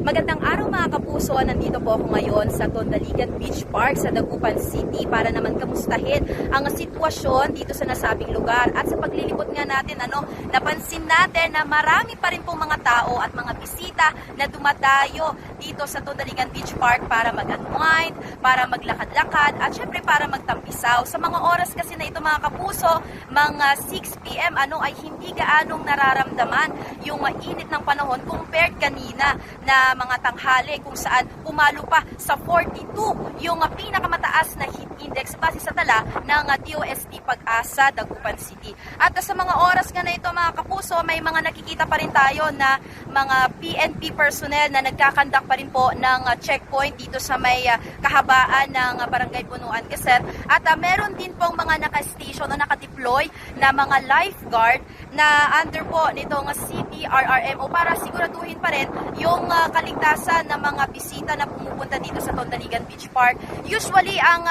Magandang araw mga kapuso, nandito po ako ngayon sa Tondaligan Beach Park sa Dagupan City para naman kamustahin ang sitwasyon dito sa nasabing lugar. At sa paglilibot nga natin, napansin natin na marami pa rin pong mga tao at mga bisita na dumadayo dito sa Tondaligan Beach Park para mag-unwind, para maglakad-lakad at syempre para magtampisaw. Sa mga oras kasi na ito mga kapuso, mga 6 p.m. ay hindi gaanong nararamdaman yung mainit ng panahon compared kanina na mga tanghali kung saan pumalo pa sa 42 yung pinakamataas na heat index base sa tala ng DOST Pag-asa Dagupan City. At sa mga oras nga na ito mga kapuso, may mga nakikita pa rin tayo na mga PNP personnel na nagkakandak pa rin po ng checkpoint dito sa may kahabaan ng Barangay Bunuan Quezon. At meron din pong mga naka-station o naka-deploy na mga lifeguard na under po nitong CPRRMO para siguraduhin pa rin yung kaligtasan ng mga bisita na pumupunta dito sa Tondaligan Beach Park. Usually, ang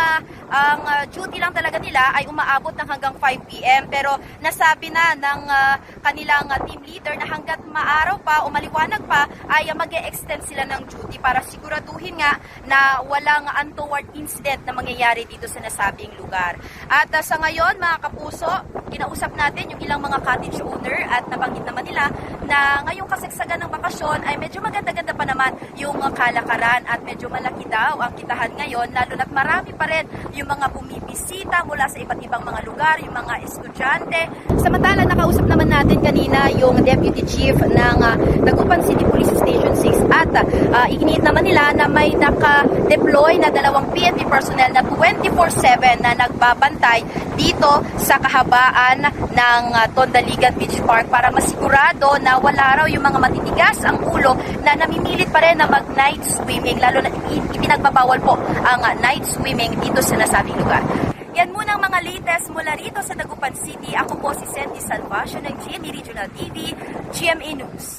duty lang talaga nila ay umaabot ng hanggang 5 p.m. Pero nasabi na ng kanilang team leader na hanggat maaraw pa o maliwanag pa ay mag-e-extend sila ng duty para siguraduhin nga na walang untoward incident na mangyayari dito sa nasabing lugar. At sa ngayon, mga kapuso, kinausap natin yung ilang mga cottage owner at nabanggit naman nila na ngayong kasagsagan ng bakasyon ay medyo maganda-ganda pa naman yung kalakaran at medyo malaki daw ang kitahan ngayon, lalo na't marami pa rin yung mga bumibisita mula sa iba't ibang mga lugar, yung mga estudyante. Samantala, nakausap naman natin kanina yung Deputy Chief ng Dagupan City Police Station 6 at iginiit naman nila na may naka-deploy na 2 PNP personnel na 24/7 na nagbabantay dito sa kahabaan ng Tondaligan Beach Park para masigurado na wala raw yung mga matitigas ang ulo na namimilit pa rin na mag-night swimming, lalo na ipinagbabawal po ang night swimming dito sa nasabing lugar. Yan muna ang mga latest mula rito sa Dagupan City. Ako po si Sandy Salvacio ng GMA Regional TV, GMA News.